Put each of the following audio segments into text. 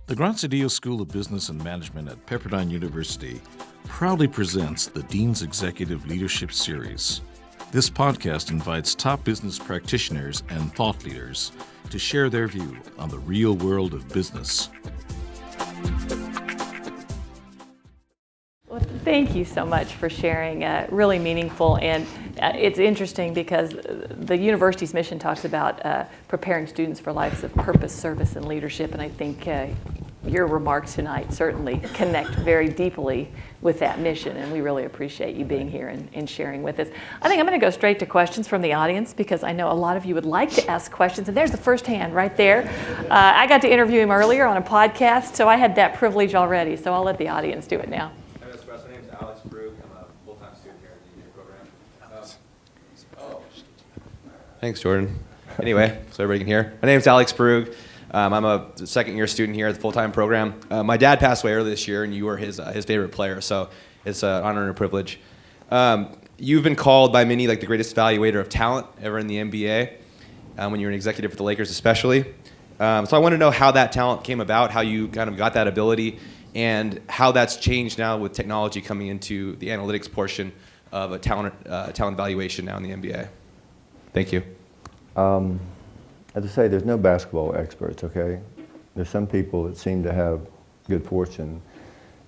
The Graziadio School of Business and Management at Pepperdine University proudly presents the Dean's Executive Leadership Series. This podcast invites top business practitioners and thought leaders to share their view on the real world of business. Well, thank you so much for sharing. Really meaningful, and it's interesting because the university's mission talks about preparing students for lives of purpose, service, and leadership, and I think your remarks tonight certainly connect very deeply with that mission, and we really appreciate you being here and sharing with us. I think I'm going to go straight to questions from the audience because I know a lot of you would like to ask questions, and there's the first hand right there. I got to interview him earlier on a podcast, so I had that privilege already, so I'll let the audience do it now. My name is Alex Brugge. I'm a full-time student here at the UNIT program. Thanks, Jordan. Anyway, so everybody can hear. My name is Alex Brugge. I'm a second-year student here at the full-time program. My dad passed away earlier this year, and you were his favorite player, so it's an honor and a privilege. You've been called by many like the greatest evaluator of talent ever in the NBA, when you were an executive for the Lakers especially. So I want to know how that talent came about, how you kind of got that ability, and how that's changed now with technology coming into the analytics portion of a talent evaluation now in the NBA. Thank you. As I say, there's no basketball experts, okay? There's some people that seem to have good fortune.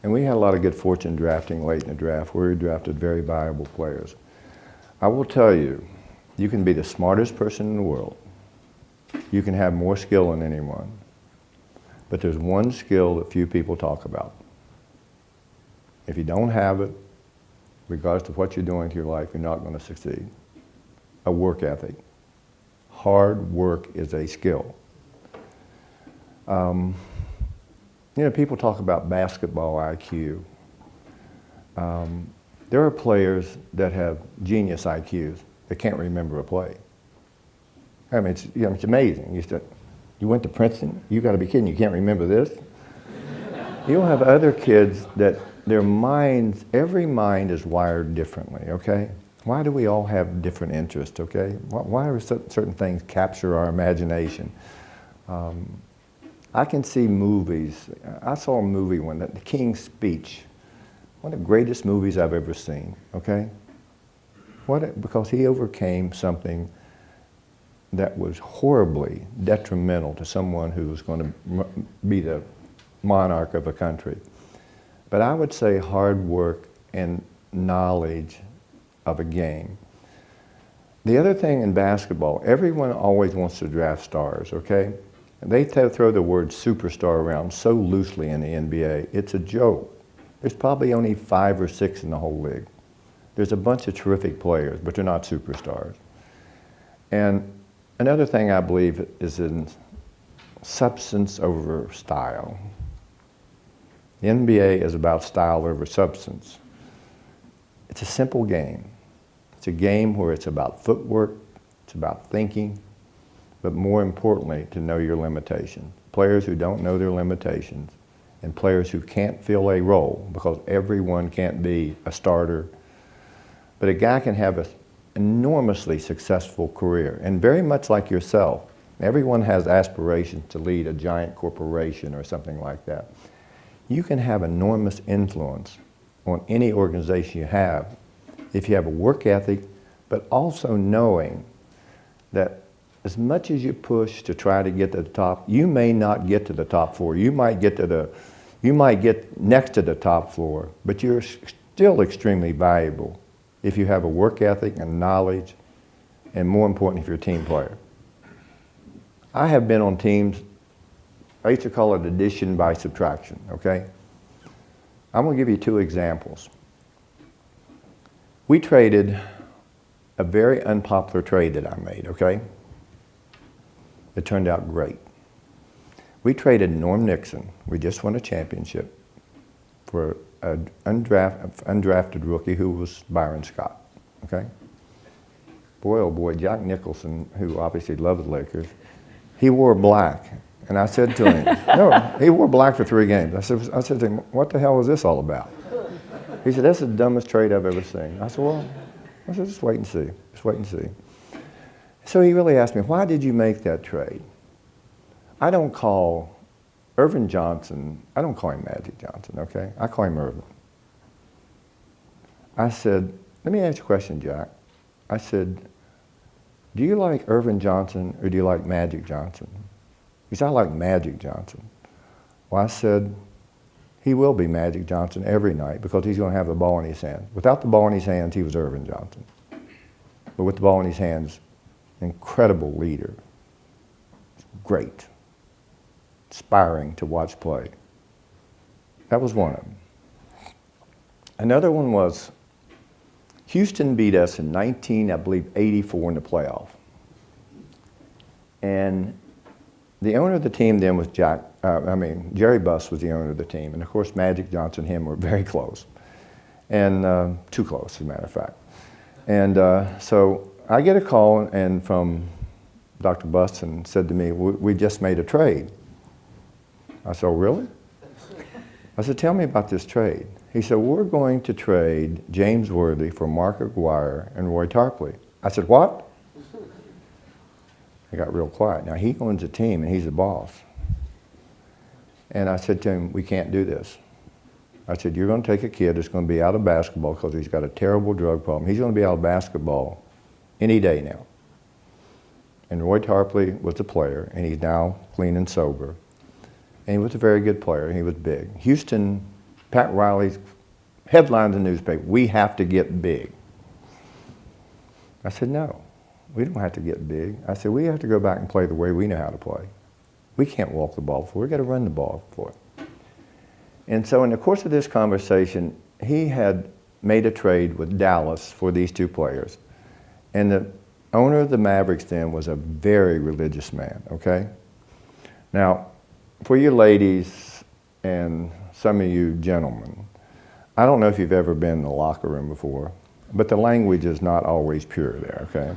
And we had a lot of good fortune drafting late in the draft where we drafted very valuable players. I will tell you, you can be the smartest person in the world. You can have more skill than anyone. But there's one skill that few people talk about. If you don't have it, regardless of what you're doing to your life, you're not going to succeed. A work ethic. Hard work is a skill. People talk about basketball IQ. There are players that have genius IQs that can't remember a play. I mean, it's amazing. You went to Princeton? You got to be kidding! You can't remember this? You'll have other kids that their minds, every mind is wired differently. Okay. Why do we all have different interests, okay? Why are certain things capture our imagination? I can see movies. I saw a movie one, The King's Speech, one of the greatest movies I've ever seen, okay? Because he overcame something that was horribly detrimental to someone who was going to be the monarch of a country. But I would say hard work and knowledge of a game. The other thing in basketball, everyone always wants to draft stars, okay? And they throw the word superstar around so loosely in the NBA. It's a joke. There's probably only 5 or 6 in the whole league. There's a bunch of terrific players, but they're not superstars. And another thing I believe is in substance over style. The NBA is about style over substance. It's a simple game. It's a game where it's about footwork, it's about thinking, but more importantly, to know your limitations. Players who don't know their limitations and players who can't fill a role, because everyone can't be a starter, but a guy can have an enormously successful career. And very much like yourself, everyone has aspirations to lead a giant corporation or something like that. You can have enormous influence on any organization you have if you have a work ethic, but also knowing that as much as you push to try to get to the top, you may not get to the top floor. You might get next to the top floor, but you're still extremely valuable if you have a work ethic and knowledge, and more important, if you're a team player. I have been on teams, I used to call it addition by subtraction, okay? I'm going to give you 2 examples. We traded a very unpopular trade that I made, okay? It turned out great. We traded Norm Nixon. We just won a championship for an undrafted rookie who was Byron Scott, okay? Boy, oh boy, Jack Nicholson, who obviously loved the Lakers, he wore black. And I said to him, no, he wore black for 3 games. I said to him, what the hell is this all about? He said, that's the dumbest trade I've ever seen. I said, just wait and see. Just wait and see. So he really asked me, why did you make that trade? I don't call Irvin Johnson, I don't call him Magic Johnson, okay? I call him Irvin. I said, let me ask you a question, Jack. I said, do you like Irvin Johnson or do you like Magic Johnson? He said, I like Magic Johnson. Well, I said, he will be Magic Johnson every night because he's going to have the ball in his hand. Without the ball in his hands, he was Irvin Johnson. But with the ball in his hands, incredible leader. Great. Inspiring to watch play. That was one of them. Another one was Houston beat us in 84 in the playoff. And the owner of the team then was Jerry Buss was the owner of the team. And of course, Magic Johnson and him were very close. And too close, as a matter of fact. And so I get a call and from Dr. Buss and said to me, we just made a trade. I said, oh, really? I said, tell me about this trade. He said, we're going to trade James Worthy for Mark Aguirre and Roy Tarpley. I said, what? I got real quiet. Now, he owns a team, and he's the boss. And I said to him, we can't do this. I said, you're going to take a kid that's going to be out of basketball because he's got a terrible drug problem. He's going to be out of basketball any day now. And Roy Tarpley was a player, and he's now clean and sober. And he was a very good player. He was big. Houston, Pat Riley's headlines in the newspaper, we have to get big. I said, no, we don't have to get big. I said, we have to go back and play the way we know how to play. We can't walk the ball for it. We've got to run the ball for it. And so in the course of this conversation, he had made a trade with Dallas for these two players. And the owner of the Mavericks then was a very religious man, okay? Now, for you ladies and some of you gentlemen, I don't know if you've ever been in the locker room before, but the language is not always pure there, okay?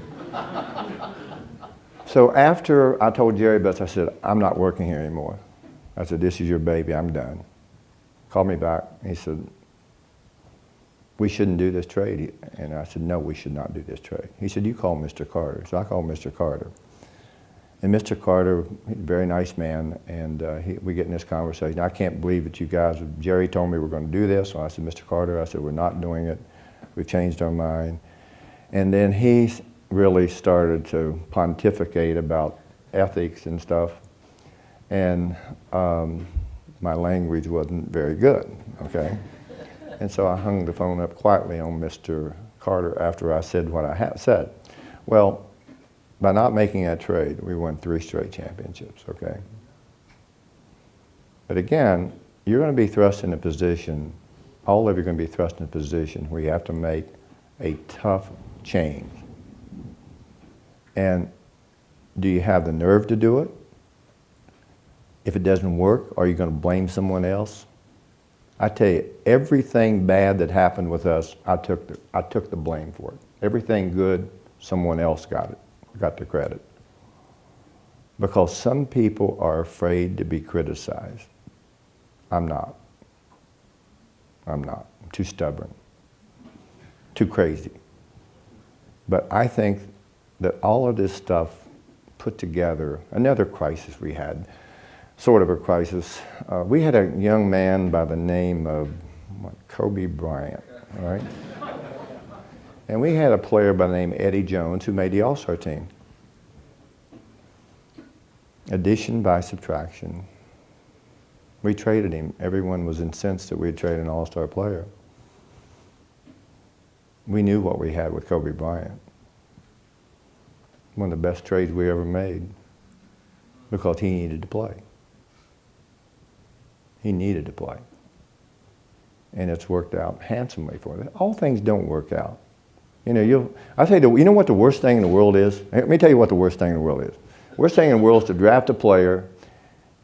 So after I told Jerry Buss, I said, I'm not working here anymore. I said, this is your baby, I'm done. Called me back, he said, we shouldn't do this trade. And I said, no, we should not do this trade. He said, you call Mr. Carter. So I called Mr. Carter. And Mr. Carter, he's a very nice man, and we get in this conversation. I can't believe that you guys, Jerry told me we're going to do this. So I said, Mr. Carter, I said, we're not doing it. We've changed our mind. And then he really started to pontificate about ethics and stuff. And my language wasn't very good, okay? And so I hung the phone up quietly on Mr. Carter after I said what I had said. Well, by not making that trade, we won 3 straight championships, okay? But again, you're going to be thrust in a position, all of you are going to be thrust in a position where you have to make a tough change. And do you have the nerve to do it? If it doesn't work, are you going to blame someone else? I tell you, everything bad that happened with us, I took the blame for it. Everything good, someone else got the credit. Because some people are afraid to be criticized. I'm not. I'm too stubborn, too crazy. But I think that all of this stuff put together, another crisis we had, sort of a crisis. We had a young man by the name of Kobe Bryant, all right? And we had a player by the name of Eddie Jones who made the All-Star team. Addition by subtraction. We traded him. Everyone was incensed that we had traded an All-Star player. We knew what we had with Kobe Bryant. One of the best trades we ever made because he needed to play. He needed to play. And it's worked out handsomely for it. All things don't work out. You know, I tell you, you know what the worst thing in the world is? Let me tell you what the worst thing in the world is. The worst thing in the world is to draft a player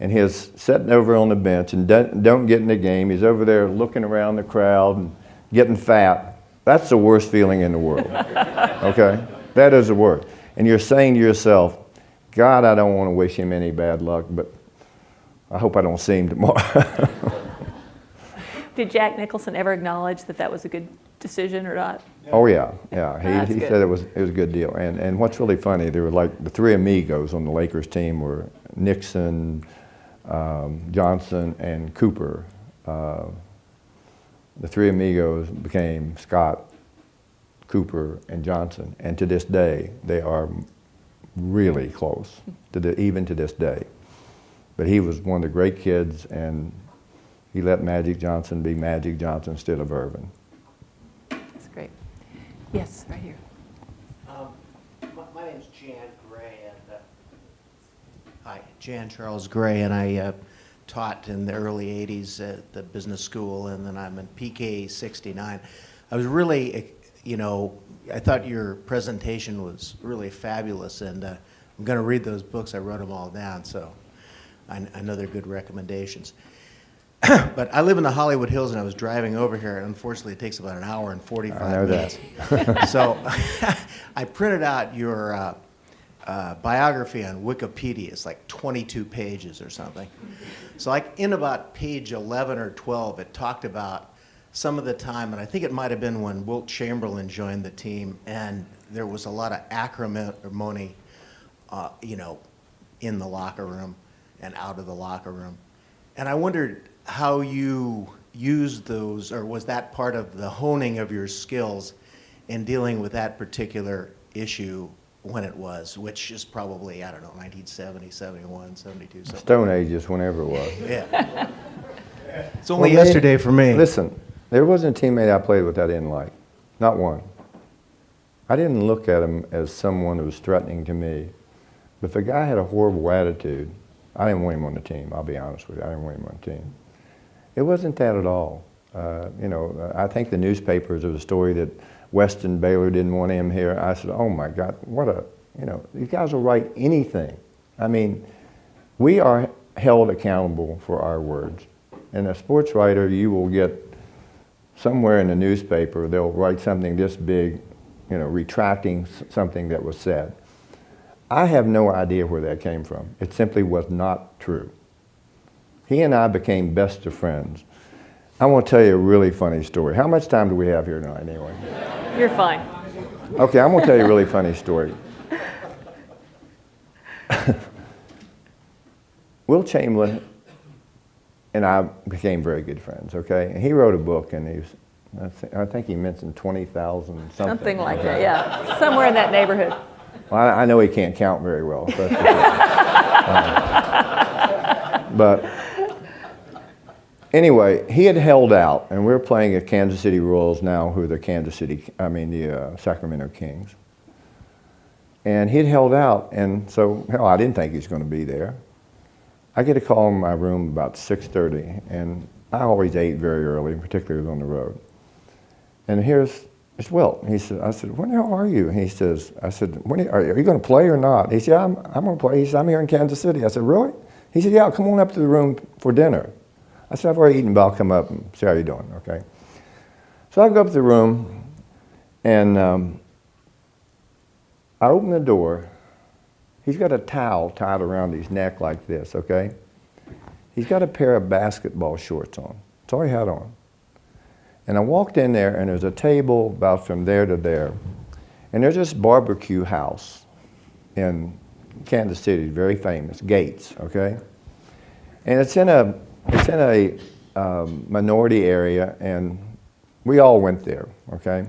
and he's sitting over on the bench and don't get in the game. He's over there looking around the crowd and getting fat. That's the worst feeling in the world, okay? That is the worst. And you're saying to yourself, God, I don't want to wish him any bad luck, but I hope I don't see him tomorrow. Did Jack Nicholson ever acknowledge that that was a good decision or not? Oh yeah. He said it was a good deal. And what's really funny, there were like the 3 amigos on the Lakers team were Nixon, Johnson and Cooper. The three amigos became Scott, Cooper, and Johnson. And to this day, they are really close, even to this day. But he was one of the great kids, and he let Magic Johnson be Magic Johnson instead of Irvin. That's great. Yes, right here. My name's Jan Gray, and hi, Jan Charles Gray, and I taught in the early 80s at the business school, and then I'm in PK 69. I was really, I thought your presentation was really fabulous, and I'm going to read those books. I wrote them all down, so I know they're good recommendations. But I live in the Hollywood Hills, and I was driving over here, and unfortunately it takes about an hour and 45 minutes. So I printed out your biography on Wikipedia. It's like 22 pages or something. So like in about page 11 or 12, it talked about some of the time, and I think it might have been when Wilt Chamberlain joined the team, and there was a lot of acrimony, in the locker room and out of the locker room. And I wondered how you used those, or was that part of the honing of your skills in dealing with that particular issue when it was, which is probably, 1970, 71, 72, something. Stone Age is whenever it was. Yeah. It's only yesterday for me. Listen, there wasn't a teammate I played with I didn't like. Not one. I didn't look at him as someone who was threatening to me. But if a guy had a horrible attitude, I didn't want him on the team. I'll be honest with you. I didn't want him on the team. It wasn't that at all. I think the newspapers, there was a story that Weston Baylor didn't want him here. I said, oh my God, these guys will write anything. I mean, we are held accountable for our words. And a sports writer, you will get somewhere in the newspaper, they'll write something this big, retracting something that was said. I have no idea where that came from. It simply was not true. He and I became best of friends. I want to tell you a really funny story. How much time do we have here tonight anyway? You're fine. Okay, I'm going to tell you a really funny story. Wilt Chamberlain and I became very good friends, okay? And he wrote a book, and I think he mentioned 20,000 something. Something like that, yeah. Somewhere in that neighborhood. Well, I know he can't count very well. So but anyway, he had held out, and we were playing at Kansas City Royals now, who are the Sacramento Kings. And he'd held out, and so, hell, I didn't think he was going to be there. I get a call in my room about 6:30, and I always ate very early, particularly on the road. And it's Wilt. He said, I said, where the hell are you? And he says, I said, are you going to play or not? He said, yeah, I'm going to play. He said, I'm here in Kansas City. I said, really? He said, yeah, come on up to the room for dinner. I said, I've already eaten, but I'll come up and see how you're doing, okay? So I go up to the room, and I open the door. He's got a towel tied around his neck like this, okay? He's got a pair of basketball shorts on. That's all he had on. And I walked in there, and there's a table about from there to there. And there's this barbecue house in Kansas City, very famous, Gates, okay? And it's in a minority area, and we all went there, okay?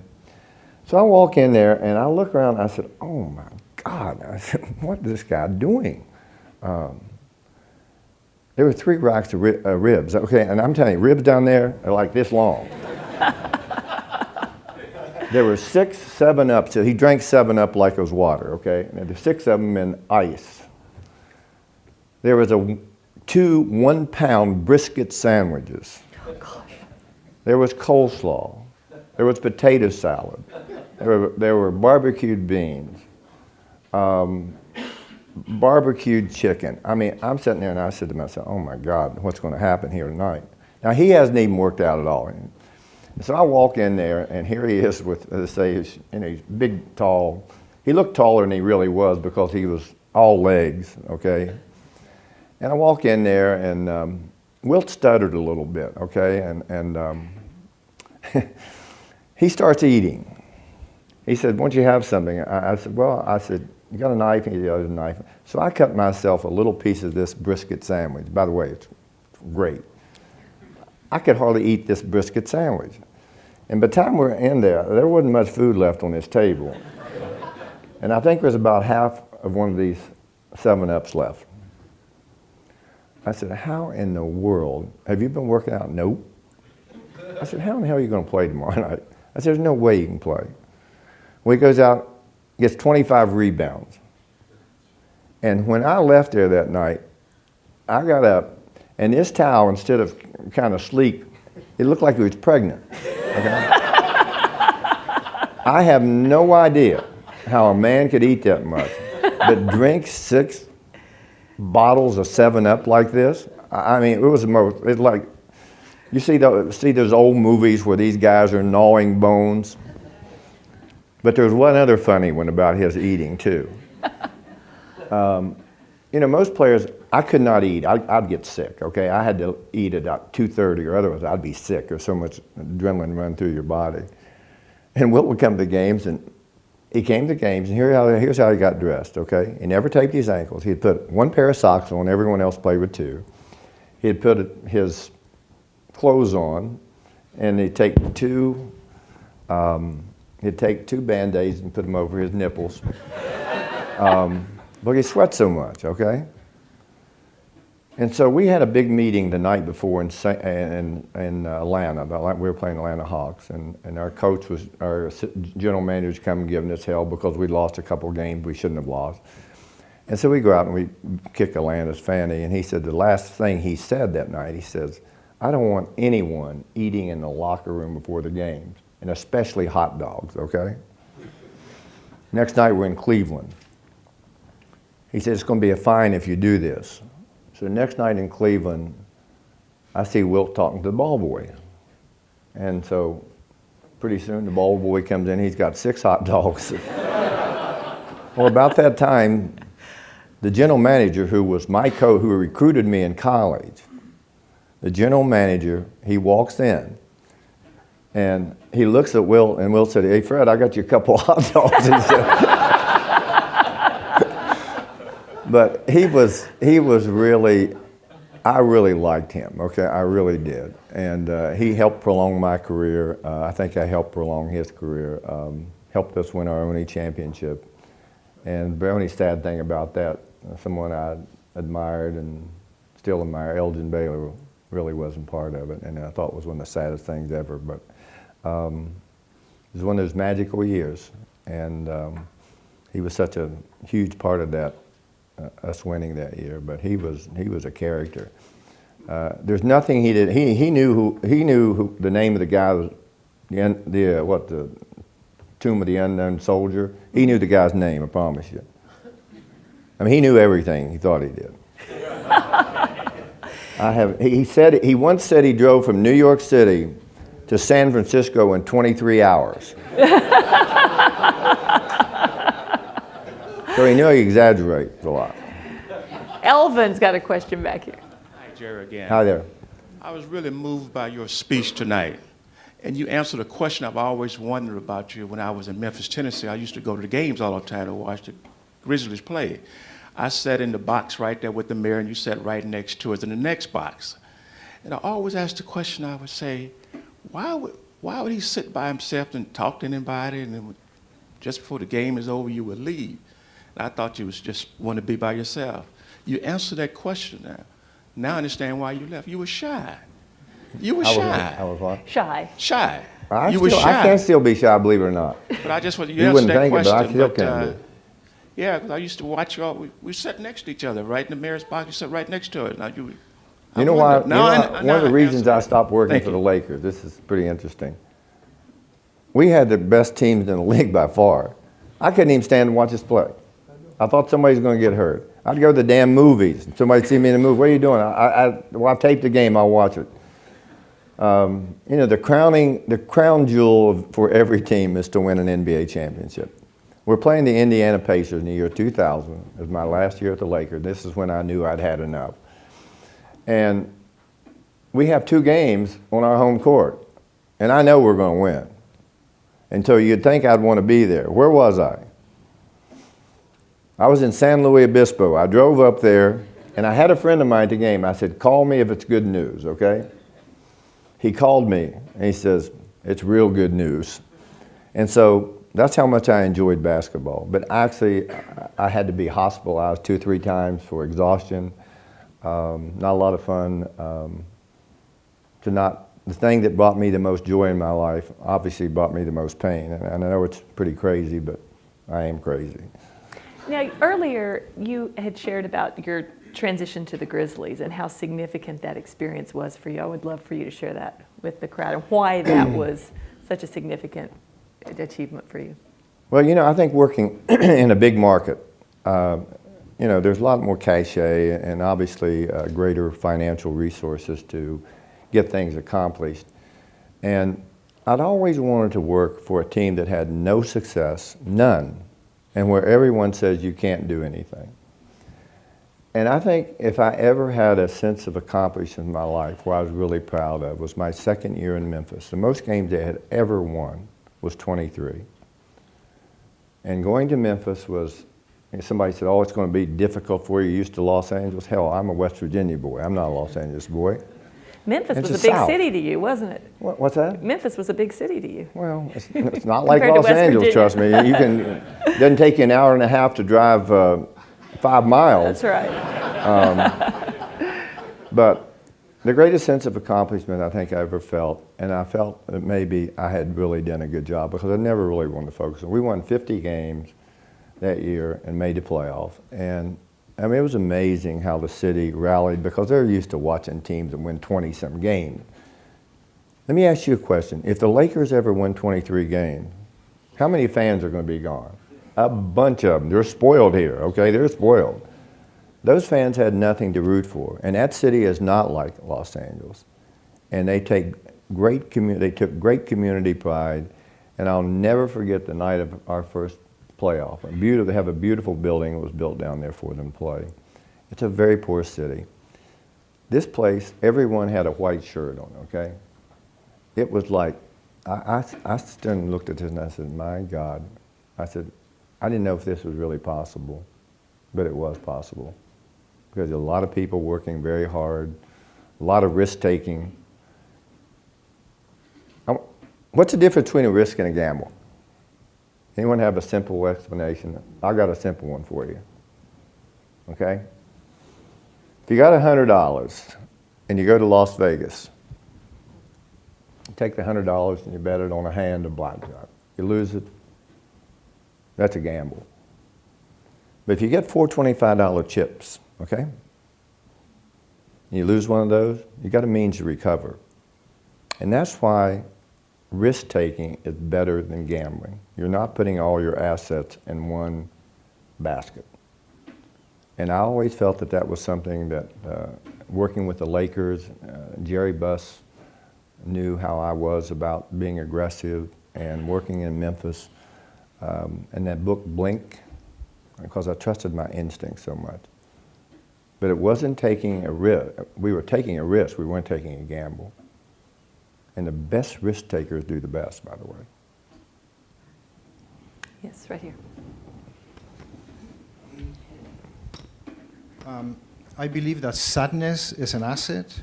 So I walk in there, and I look around, and I said, oh my God, I said, what is this guy doing? There were 3 racks of ribs, okay? And I'm telling you, ribs down there are like this long. There were 6 7-Ups. So he drank 7-Up like it was water, okay? And there were 6 of them in ice. There was 2 1-pound brisket sandwiches. Oh, gosh. There was coleslaw. There was potato salad. There were barbecued beans. Barbecued chicken. I mean, I'm sitting there and I said to myself, oh my God, what's going to happen here tonight? Now, he hasn't even worked out at all. So I walk in there, and here he is with, let's say, he's big, tall. He looked taller than he really was because he was all legs, okay? And I walk in there, and Wilt stuttered a little bit, okay? And he starts eating. He said, won't you have something? I said, well, You got a knife, and the other knife. So I cut myself a little piece of this brisket sandwich. By the way, it's great. I could hardly eat this brisket sandwich. And by the time we're in there wasn't much food left on this table. And I think there's about half of one of these 7-Ups left. I said, how in the world, have you been working out? Nope. I said, how in the hell are you going to play tomorrow night? I said, there's no way you can play. Well, he goes out, gets 25 rebounds. And when I left there that night, I got up, and this towel, instead of kind of sleek, it looked like it was pregnant. Okay? I have no idea how a man could eat that much, but drink 6 bottles of 7-Up like this. I mean, it was the most, it's like, you see those old movies where these guys are gnawing bones? But there's one other funny one about his eating, too. You know, most players, I could not eat. I'd get sick, okay? I had to eat at about 2:30 or otherwise I'd be sick. There's so much adrenaline run through your body. And Wilt would come to games, and he came to games, and here's how he got dressed, okay? He never taped his ankles. He'd put 1 pair of socks on, everyone else played with 2. He'd put his clothes on, and he'd take 2 Band-Aids and put them over his nipples. But he sweat so much, okay? And so we had a big meeting the night before in Atlanta. We were playing Atlanta Hawks, and our general manager was coming giving us hell because we lost a couple games we shouldn't have lost. And so we go out and we kick Atlanta's fanny, and he said the last thing he said that night, he says, I don't want anyone eating in the locker room before the games, and especially hot dogs, okay? Next night we're in Cleveland. He said, it's going to be a fine if you do this. So the next night in Cleveland, I see Wilt talking to the ball boy. And so pretty soon the ball boy comes in, he's got 6 hot dogs. Well, about that time, the general manager who was my coach, who recruited me in college, the general manager, he walks in and he looks at Wilt, and Wilt said, hey Fred, I got you a couple of hot dogs. He said, but he was really, I really liked him, okay, I really did. And he helped prolong my career. I think I helped prolong his career, helped us win our only championship. And the only sad thing about that, someone I admired and still admire, Elgin Baylor, really wasn't part of it, and I thought it was one of the saddest things ever. But it was one of those magical years, and he was such a huge part of that, us winning that year. But he was a character. There's nothing he did. He knew who the name of the guy was, the Tomb of the Unknown Soldier. He knew the guy's name, I promise you. I mean, he knew everything. He thought he did. He once said he drove from New York City to San Francisco in 23 hours. So he knew he exaggerates a lot. Elvin's got a question back here. Hi, Jerry again. Hi there. I was really moved by your speech tonight. And you answered a question I've always wondered about you. When I was in Memphis, Tennessee, I used to go to the games all the time to watch the Grizzlies play. I sat in the box right there with the mirror, and you sat right next to us in the next box. And I always asked the question, I would say, why would he sit by himself and talk to anybody, and then just before the game is over, you would leave? And I thought you was just want to be by yourself. You answered that question now. Now I understand why you left. You were shy. You were shy. I was what? Shy. Shy. I shy. can still be shy, believe it or not. But I just want you You answered wouldn't that think it, question. but I still can be. Yeah, because I used to watch you all. We sat next to each other, right in the mirror's box. You sat right next to it. Now You know why? One of the reasons I stopped working Thank for you. the Lakers, this is pretty interesting. We had the best teams in the league by far. I couldn't even stand to watch us play. I thought somebody was going to get hurt. I'd go to the damn movies. And somebody'd see me in the movie. What are you doing? Well, I taped the game. I'll watch it. You know, the crown jewel for every team is to win an NBA championship. We're playing the Indiana Pacers in the year 2000. It was my last year at the Lakers. This is when I knew I'd had enough. And we have 2 games on our home court. And I know we're going to win. And so you'd think I'd want to be there. Where was I? I was in San Luis Obispo. I drove up there, and I had a friend of mine at the game. I said, call me if it's good news, okay? He called me, and he says, it's real good news. And so that's how much I enjoyed basketball. But actually, I had to be hospitalized 2 or 3 times for exhaustion. Not a lot of fun. The thing that brought me the most joy in my life obviously brought me the most pain. And I know it's pretty crazy, but I am crazy. Now, earlier you had shared about your transition to the Grizzlies and how significant that experience was for you. I would love for you to share that with the crowd and why that was such a significant achievement for you. Well, you know, I think working in a big market, you know, there's a lot more cachet and obviously greater financial resources to get things accomplished. And I'd always wanted to work for a team that had no success, none, and where everyone says you can't do anything. And I think if I ever had a sense of accomplishment in my life where I was really proud of was my second year in Memphis. The most games they had ever won was 23. And going to Memphis was, somebody said, oh, it's going to be difficult for you. You're used to Los Angeles. Hell, I'm a West Virginia boy. I'm not a Los Angeles boy. Memphis It's was the a big South. city to you, wasn't it? What's that? Memphis was a big city to you. Well, it's not like Compared to Los West Angeles, Virginia. trust me. It doesn't take you an hour and a half to drive 5 miles. That's right. But the greatest sense of accomplishment I think I ever felt, and I felt that maybe I had really done a good job because I never really wanted to focus on. We won 50 games that year and made the playoff. And I mean, it was amazing how the city rallied because they're used to watching teams that win 20-some games. Let me ask you a question. If the Lakers ever win 23 games, how many fans are going to be gone? A bunch of them. They're spoiled here, okay? They're spoiled. Those fans had nothing to root for. And that city is not like Los Angeles. And they took great community pride. And I'll never forget the night of our first playoff. They have a beautiful building that was built down there for them to play. It's a very poor city. This place, everyone had a white shirt on, okay? It was like, I stood and looked at this and I said, my God. I said, I didn't know if this was really possible, but it was possible. Because a lot of people working very hard, a lot of risk-taking. What's the difference between a risk and a gamble? Anyone have a simple explanation? I got a simple one for you, okay? If you got $100 and you go to Las Vegas, you take the $100 and you bet it on a hand of blackjack. You lose it, that's a gamble. But if you get 4 $25 chips, okay? And you lose one of those, you got a means to recover. And that's why risk-taking is better than gambling. You're not putting all your assets in one basket. And I always felt that that was something that, working with the Lakers, Jerry Buss knew how I was about being aggressive and working in Memphis. And that book, Blink, because I trusted my instincts so much. But it wasn't taking a risk. We were taking a risk, we weren't taking a gamble. And the best risk takers do the best, by the way. Yes, right here. I believe that sadness is an asset,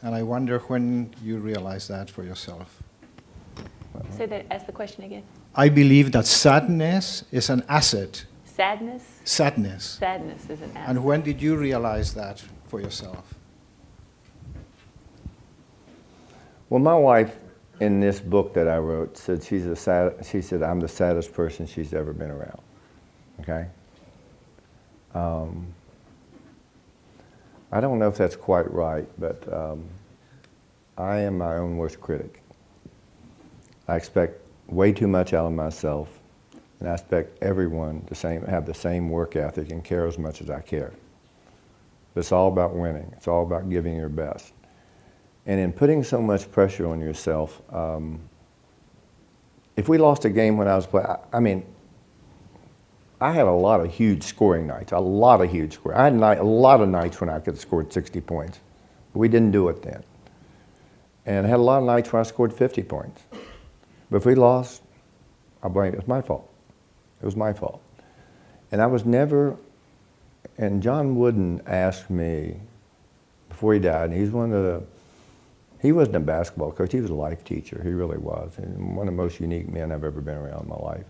and I wonder when you realize that for yourself. Say that, ask the question again. I believe that sadness is an asset. Sadness? Sadness. Sadness is an asset. And when did you realize that for yourself? Well, my wife, in this book that I wrote, said she said, I'm the saddest person she's ever been around, okay? I don't know if that's quite right, but I am my own worst critic. I expect way too much out of myself, and I expect everyone to have the same work ethic and care as much as I care. But it's all about winning. It's all about giving your best. And in putting so much pressure on yourself, if we lost a game when I was playing, I mean, I had a lot of huge scoring nights, a lot of huge scoring. I had a lot of nights when I could have scored 60 points, but we didn't do it then. And I had a lot of nights when I scored 50 points. But if we lost, I blame it. It was my fault. It was my fault. And I was never, and John Wooden asked me before he died, and he wasn't a basketball coach, he was a life teacher, he really was, and one of the most unique men I've ever been around in my life.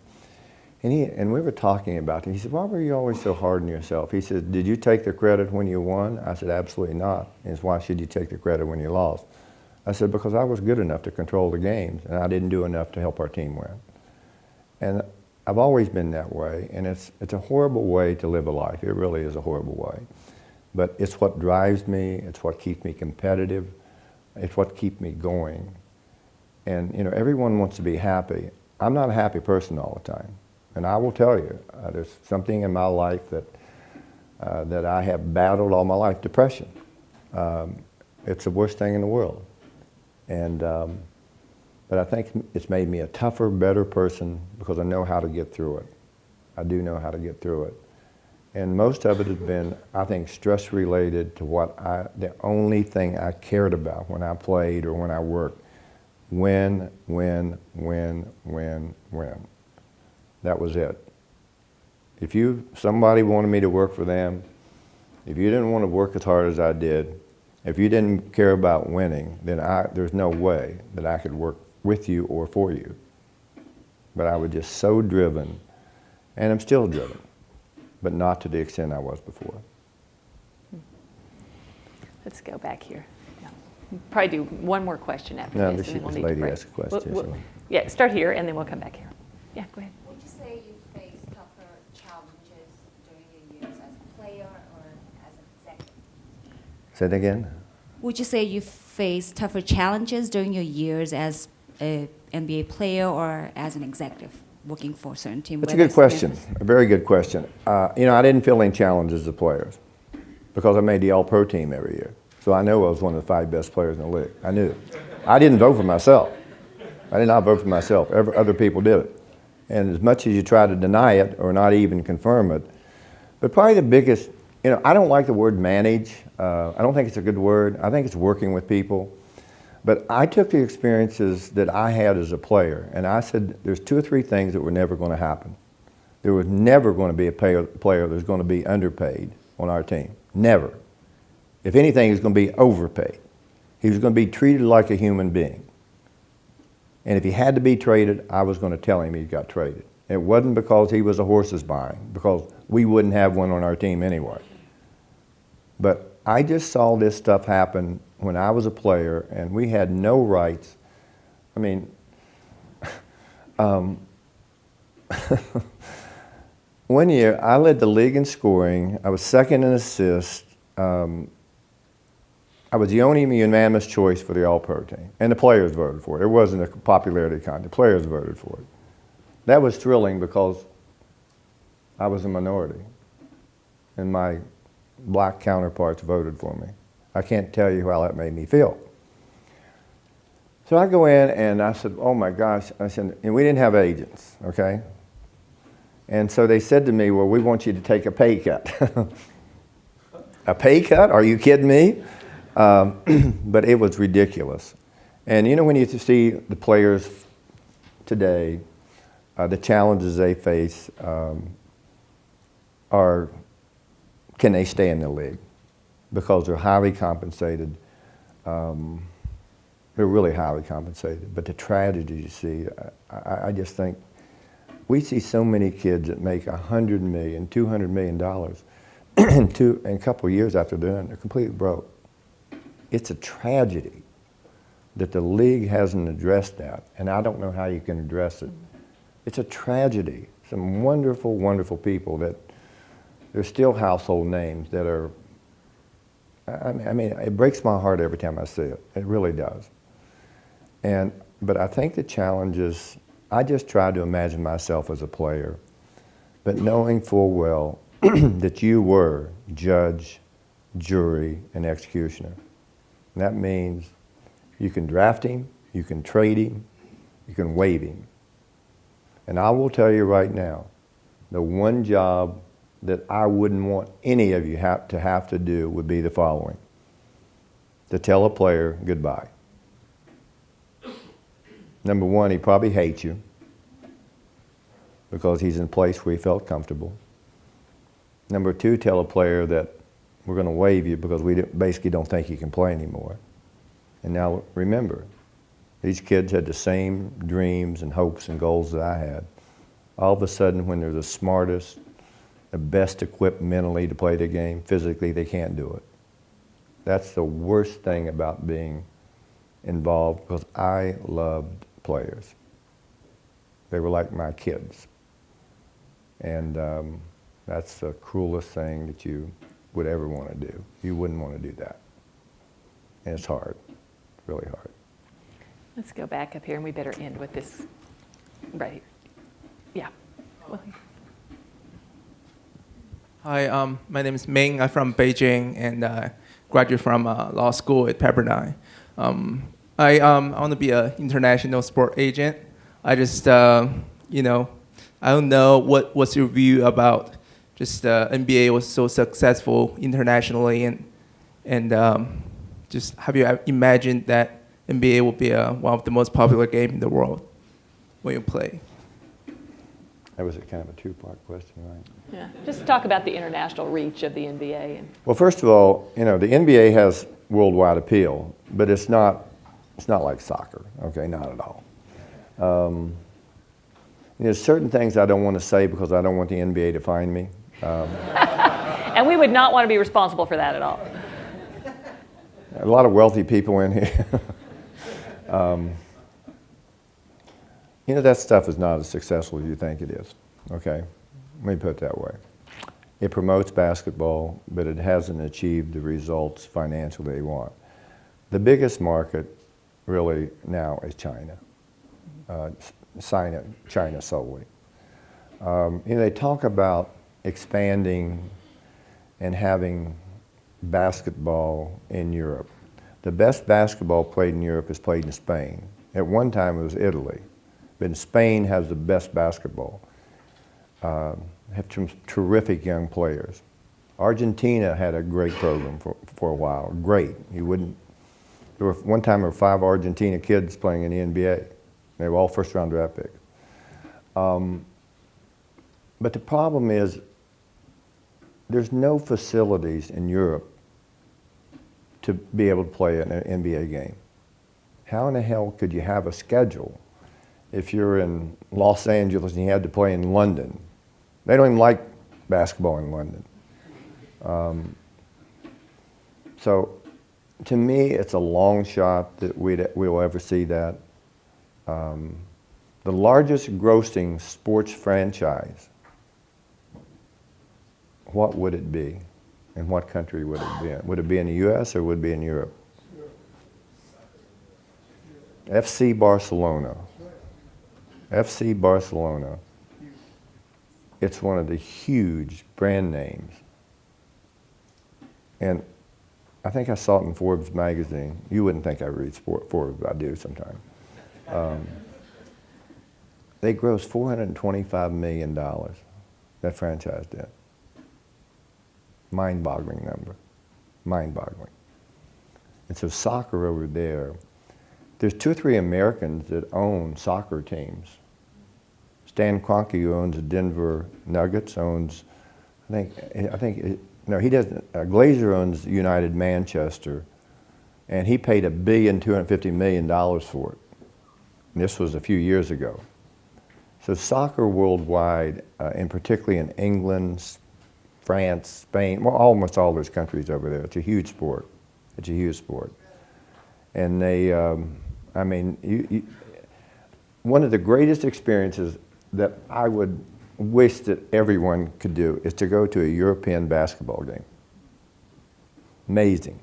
And we were talking about it. He said, why were you always so hard on yourself? He said, did you take the credit when you won? I said, absolutely not. He said, why should you take the credit when you lost? I said, because I was good enough to control the games, and I didn't do enough to help our team win. And I've always been that way, and it's a horrible way to live a life. It really is a horrible way. But it's what drives me, it's what keeps me competitive, it's what keeps me going. And everyone wants to be happy. I'm not a happy person all the time. And I will tell you, there's something in my life that I have battled all my life, depression. It's the worst thing in the world. And, but I think it's made me a tougher, better person because I know how to get through it. I do know how to get through it. And most of it has been, I think, stress related to the only thing I cared about when I played or when I worked. Win. That was it. If somebody wanted me to work for them, if you didn't want to work as hard as I did, if you didn't care about winning, then there's no way that I could work with you or for you. But I was just so driven, and I'm still driven, but not to the extent I was before. Let's go back here. Yeah. We'll probably do one more question after No, this. this And then we'll this need to lady break. asked a question. So. Yeah, start here, and then we'll come back here. Yeah, go ahead. Would you say you faced tougher challenges during your years as a player or as an executive? Say that again? Would you say you faced tougher challenges during your years as an NBA player or as an executive working for a certain team? That's a good question, a very good question. I didn't feel any challenges as players because I made the All-Pro team every year. So I know I was one of the 5 best players in the league. I knew. I didn't vote for myself. I did not vote for myself. Other people did it. And as much as you try to deny it or not even confirm it, but probably the biggest, I don't like the word manage. I don't think it's a good word. I think it's working with people. But I took the experiences that I had as a player, and I said there's 2 or 3 things that were never going to happen. There was never going to be a player that was going to be underpaid on our team. Never. If anything, he was going to be overpaid. He was going to be treated like a human being. And if he had to be traded, I was going to tell him he got traded. It wasn't because he was a horse's buying, because we wouldn't have one on our team anyway. But I just saw this stuff happen when I was a player, and we had no rights. I mean, one year I led the league in scoring. I was second in assists. I was the only unanimous choice for the All-Pro team, and the players voted for it. It wasn't a popularity contest. The players voted for it. That was thrilling because I was a minority, and my black counterparts voted for me. I can't tell you how that made me feel. So I go in and I said, oh my gosh, I said, and we didn't have agents, okay? And so they said to me, well, we want you to take a pay cut. A pay cut? Are you kidding me? But it was ridiculous. And when you see the players today, the challenges they face are, can they stay in the league? Because they're highly compensated. They're really highly compensated. But the tragedy you see, I just think, we see so many kids that make $100 million, $200 million, and a couple of years after they're completely broke. It's a tragedy that the league hasn't addressed that, and I don't know how you can address it. It's a tragedy. Some wonderful, wonderful people that they're still household names that are, I mean, it breaks my heart every time I see it. It really does. But I think the challenge is, I just try to imagine myself as a player, but knowing full well that you were judge, jury, and executioner. And that means you can draft him, you can trade him, you can waive him. And I will tell you right now, the one job that I wouldn't want any of you to have to do would be the following: to tell a player goodbye. Number one, he probably hates you because he's in a place where he felt comfortable. Number two, tell a player that we're going to waive you because we basically don't think you can play anymore. And now remember, these kids had the same dreams and hopes and goals that I had. All of a sudden, when they're the smartest, the best equipped mentally to play the game, physically they can't do it. That's the worst thing about being involved, because I loved players. They were like my kids. And that's the cruelest thing that you would ever want to do. You wouldn't want to do that. And it's hard, really hard. Let's go back up here, and we better end with this right here. Yeah. Well, Hi, my name is Ming. I'm from Beijing and graduated from law school at Pepperdine. I want to be an international sport agent. I just, I don't know what's your view about just NBA was so successful internationally, and just have you imagined that NBA will be one of the most popular games in the world when you play? That was a kind of a two-part question, right? yeah. Just talk about the international reach of the NBA. Well, first of all, the NBA has worldwide appeal, but it's not like soccer, okay? Not at all. There's certain things I don't want to say because I don't want the NBA to find me. And we would not want to be responsible for that at all. A lot of wealthy people in here. That stuff is not as successful as you think it is, okay? Let me put it that way. It promotes basketball, but it hasn't achieved the results financially they want. The biggest market really now is China. China solely. They talk about expanding and having basketball in Europe. The best basketball played in Europe is played in Spain. At one time it was Italy, but Spain has the best basketball. Have some terrific young players. Argentina had a great program for a while. Great. One time there were 5 Argentina kids playing in the NBA. They were all first-round draft picks. But the problem is there's no facilities in Europe to be able to play an NBA game. How in the hell could you have a schedule if you're in Los Angeles and you had to play in London? They don't even like basketball in London. So to me, it's a long shot that we'll ever see that. The largest grossing sports franchise, what would it be? In what country would it be in? Would it be in the US or would it be in Europe? FC Barcelona. FC Barcelona. It's one of the huge brand names. And I think I saw it in Forbes magazine. You wouldn't think I read Forbes, but I do sometimes. They grossed $425 million, that franchise did. Mind-boggling number, mind-boggling. And so soccer over there's 2 or 3 Americans that own soccer teams. Stan Kroenke, who owns the Denver Nuggets, owns, he doesn't, Glazer owns United Manchester, and he paid $1.25 billion for it. And this was a few years ago. So soccer worldwide, and particularly in England, France, Spain, well, almost all those countries over there, it's a huge sport. It's a huge sport. And they, one of the greatest experiences that I would wish that everyone could do is to go to a European basketball game. Amazing.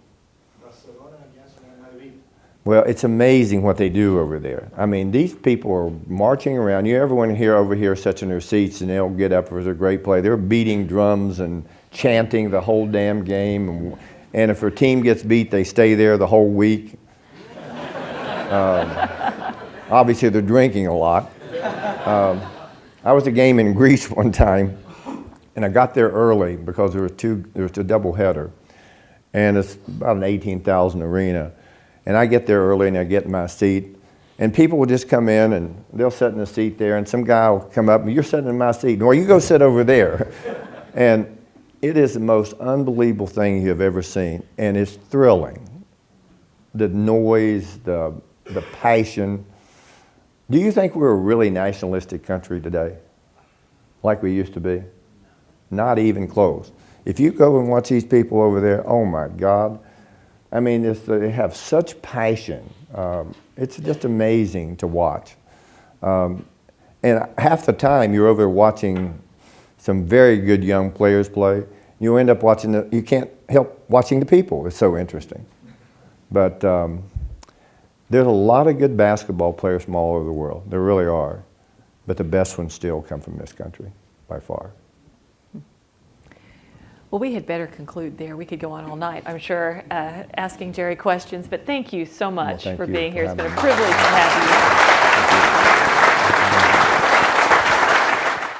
Barcelona against Real Madrid. Well, it's amazing what they do over there. I mean, these people are marching around. Everyone here over here sits in their seats and they'll get up for a great play. They're beating drums and chanting the whole damn game. And if their team gets beat, they stay there the whole week. Obviously, they're drinking a lot. I was at a game in Greece one time, and I got there early because there was a double header, and it's about an 18,000 arena. And I get there early, and I get in my seat, and people will just come in, and they'll sit in the seat there, and some guy will come up, and you're sitting in my seat. Well, you go sit over there. And it is the most unbelievable thing you have ever seen, and it's thrilling. The noise, the passion. Do you think we're a really nationalistic country today, like we used to be? Not even close. If you go and watch these people over there, oh my God. I mean, they have such passion. It's just amazing to watch. And half the time you're over there watching some very good young players play. You end up watching you can't help watching the people. It's so interesting. But there's a lot of good basketball players from all over the world. There really are. But the best ones still come from this country, by far. Well, we had better conclude there. We could go on all night, I'm sure, asking Jerry questions. But thank you so much for being here. It's been a privilege to have you.